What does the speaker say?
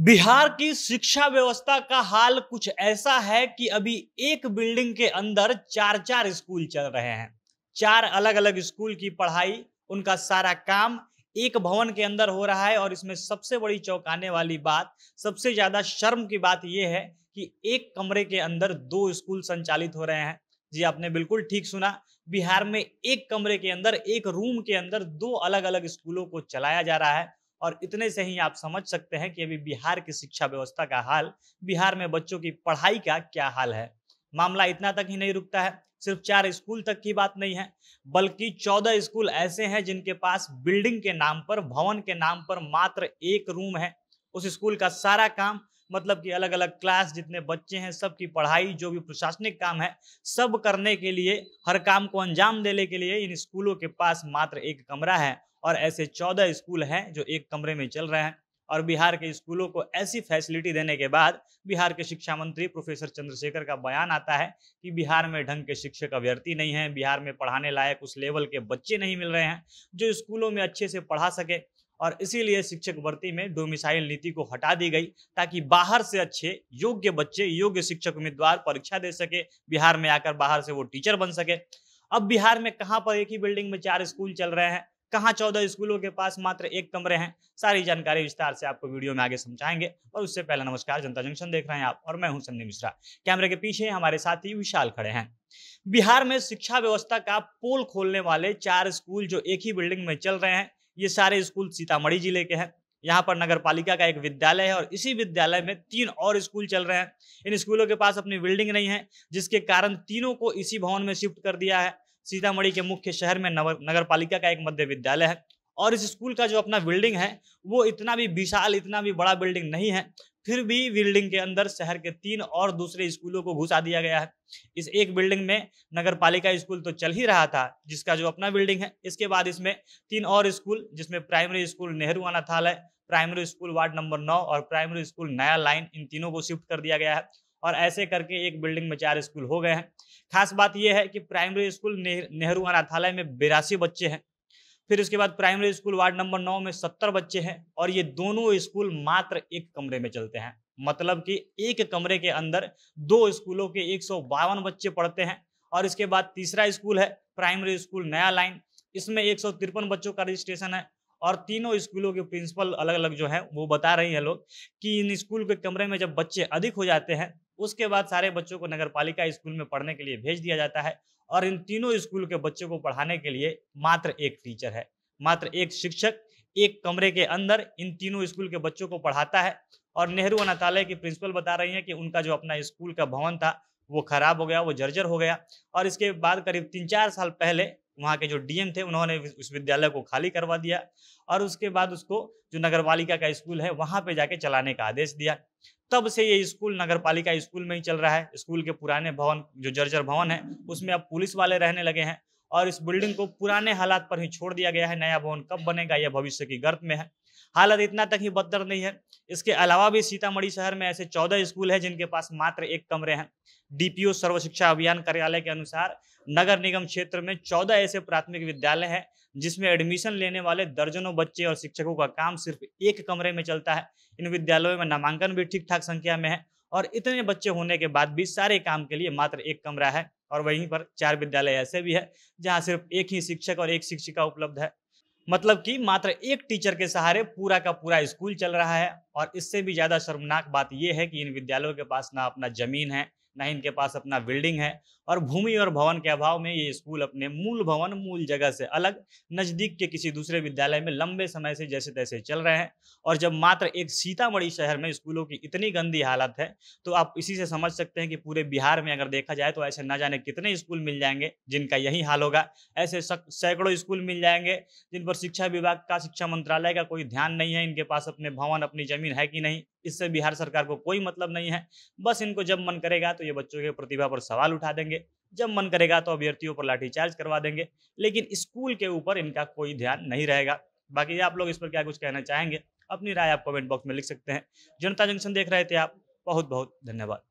बिहार की शिक्षा व्यवस्था का हाल कुछ ऐसा है कि अभी एक बिल्डिंग के अंदर चार चार स्कूल चल रहे हैं। चार अलग अलग स्कूल की पढ़ाई, उनका सारा काम एक भवन के अंदर हो रहा है। और इसमें सबसे बड़ी चौंकाने वाली बात, सबसे ज्यादा शर्म की बात यह है कि एक कमरे के अंदर दो स्कूल संचालित हो रहे हैं। जी, आपने बिल्कुल ठीक सुना। बिहार में एक कमरे के अंदर, एक रूम के अंदर दो अलग अलग स्कूलों को चलाया जा रहा है। और इतने से ही आप समझ सकते हैं कि अभी बिहार की शिक्षा व्यवस्था का हाल, बिहार में बच्चों की पढ़ाई का क्या हाल है। मामला इतना तक ही नहीं रुकता है। सिर्फ चार स्कूल तक की बात नहीं है, बल्कि 14 स्कूल ऐसे हैं जिनके पास बिल्डिंग के नाम पर, भवन के नाम पर मात्र एक रूम है। उस स्कूल का सारा काम, मतलब कि अलग अलग क्लास, जितने बच्चे हैं, सबकी पढ़ाई, जो भी प्रशासनिक काम है, सब करने के लिए, हर काम को अंजाम देने के लिए इन स्कूलों के पास मात्र एक कमरा है। और ऐसे 14 स्कूल हैं जो एक कमरे में चल रहे हैं। और बिहार के स्कूलों को ऐसी फैसिलिटी देने के बाद बिहार के शिक्षा मंत्री प्रोफेसर चंद्रशेखर का बयान आता है कि बिहार में ढंग के शिक्षक अभ्यर्थी नहीं है, बिहार में पढ़ाने लायक उस लेवल के बच्चे नहीं मिल रहे हैं जो स्कूलों में अच्छे से पढ़ा सके। और इसीलिए शिक्षक भर्ती में डोमिसाइल नीति को हटा दी गई, ताकि बाहर से अच्छे योग्य बच्चे, योग्य शिक्षक उम्मीदवार परीक्षा दे सके, बिहार में आकर बाहर से वो टीचर बन सके। अब बिहार में कहां पर एक ही बिल्डिंग में चार स्कूल चल रहे हैं, कहां 14 स्कूलों के पास मात्र एक कमरे हैं। सारी जानकारी विस्तार से आपको वीडियो में आगे समझाएंगे। और उससे पहले नमस्कार, जनता जंक्शन देख रहे हैं आप और मैं हूं सन्नी मिश्रा। कैमरे के पीछे हमारे साथी विशाल खड़े हैं। बिहार में शिक्षा व्यवस्था का पोल खोलने वाले चार स्कूल जो एक ही बिल्डिंग में चल रहे हैं, ये सारे स्कूल सीतामढ़ी जिले के हैं। यहाँ पर नगर पालिका का एक विद्यालय है और इसी विद्यालय में तीन और स्कूल चल रहे हैं। इन स्कूलों के पास अपनी बिल्डिंग नहीं है, जिसके कारण तीनों को इसी भवन में शिफ्ट कर दिया है। सीतामढ़ी के मुख्य शहर में नगर पालिका का एक मध्य विद्यालय है और इस स्कूल का जो अपना बिल्डिंग है वो इतना भी विशाल, इतना भी बड़ा बिल्डिंग नहीं है। फिर भी बिल्डिंग के अंदर शहर के तीन और दूसरे स्कूलों को घुसा दिया गया है। इस एक बिल्डिंग में नगर पालिका स्कूल तो चल ही रहा था, जिसका जो अपना बिल्डिंग है। इसके बाद इसमें तीन और स्कूल, जिसमें प्राइमरी स्कूल नेहरू अनाथालय, प्राइमरी स्कूल वार्ड नंबर 9 और प्राइमरी स्कूल नया लाइन, इन तीनों को शिफ्ट कर दिया गया है। और ऐसे करके एक बिल्डिंग में चार स्कूल हो गए हैं। खास बात यह है कि प्राइमरी स्कूल नेहरू अनाथालय में 82 बच्चे हैं। फिर उसके बाद प्राइमरी स्कूल वार्ड नंबर 9 में 70 बच्चे हैं। और ये दोनों स्कूल मात्र एक कमरे में चलते हैं, मतलब कि एक कमरे के अंदर दो स्कूलों के 152 बच्चे पढ़ते हैं। और इसके बाद तीसरा स्कूल है प्राइमरी स्कूल नया लाइन, इसमें 153 बच्चों का रजिस्ट्रेशन है। और तीनों स्कूलों के प्रिंसिपल अलग अलग जो है वो बता रही है लोग कि इन स्कूल के कमरे में जब बच्चे अधिक हो जाते हैं, उसके बाद सारे बच्चों को नगर पालिका स्कूल में पढ़ने के लिए भेज दिया जाता है। और इन तीनों स्कूल के बच्चों को पढ़ाने के लिए मात्र एक टीचर है, मात्र एक शिक्षक एक कमरे के अंदर इन तीनों स्कूल के बच्चों को पढ़ाता है। और नेहरू अनाथालय की प्रिंसिपल बता रही है कि उनका जो अपना स्कूल का भवन था वो खराब हो गया, वो जर्जर हो गया। और इसके बाद करीब 3-4 साल पहले वहाँ के जो डीएम थे, उन्होंने उस विद्यालय को खाली करवा दिया और उसके बाद उसको जो नगर पालिका का स्कूल है वहाँ पे जाके चलाने का आदेश दिया। तब से ये स्कूल नगर पालिका स्कूल में ही चल रहा है। स्कूल के पुराने भवन, जो जर्जर भवन है, उसमें अब पुलिस वाले रहने लगे हैं और इस बिल्डिंग को पुराने हालात पर ही छोड़ दिया गया है। नया भवन कब बनेगा यह भविष्य की गर्त में है। हालत इतना तक ही बदतर नहीं है, इसके अलावा भी सीतामढ़ी शहर में ऐसे 14 स्कूल है जिनके पास मात्र एक कमरे हैं। डीपीओ सर्व शिक्षा अभियान कार्यालय के अनुसार नगर निगम क्षेत्र में 14 ऐसे प्राथमिक विद्यालय हैं जिसमें एडमिशन लेने वाले दर्जनों बच्चे और शिक्षकों का काम सिर्फ एक कमरे में चलता है। इन विद्यालयों में नामांकन भी ठीक ठाक संख्या में है और इतने बच्चे होने के बाद भी सारे काम के लिए मात्र एक कमरा है। और वहीं पर 4 विद्यालय ऐसे भी है जहां सिर्फ एक ही शिक्षक और एक शिक्षिका उपलब्ध है, मतलब कि मात्र एक टीचर के सहारे पूरा का पूरा स्कूल चल रहा है। और इससे भी ज्यादा शर्मनाक बात यह है कि इन विद्यालयों के पास ना अपना जमीन है, ना इनके पास अपना बिल्डिंग है। और भूमि और भवन के अभाव में ये स्कूल अपने मूल भवन, मूल जगह से अलग नजदीक के किसी दूसरे विद्यालय में लंबे समय से जैसे तैसे चल रहे हैं। और जब मात्र एक सीतामढ़ी शहर में स्कूलों की इतनी गंदी हालत है, तो आप इसी से समझ सकते हैं कि पूरे बिहार में अगर देखा जाए तो ऐसे न जाने कितने स्कूल मिल जाएंगे जिनका यही हाल होगा। ऐसे सैकड़ों स्कूल मिल जाएंगे जिन पर शिक्षा विभाग का, शिक्षा मंत्रालय का कोई ध्यान नहीं है। इनके पास अपने भवन, अपनी जमीन है कि नहीं, इससे बिहार सरकार को कोई मतलब नहीं है। बस इनको जब मन करेगा तो ये बच्चों की प्रतिभा पर सवाल उठा देंगे, जब मन करेगा तो अभ्यर्थियों पर लाठीचार्ज करवा देंगे, लेकिन स्कूल के ऊपर इनका कोई ध्यान नहीं रहेगा। बाकी आप लोग इस पर क्या कुछ कहना चाहेंगे, अपनी राय आप कमेंट बॉक्स में लिख सकते हैं। जनता जंक्शन देख रहे थे आप, बहुत बहुत धन्यवाद।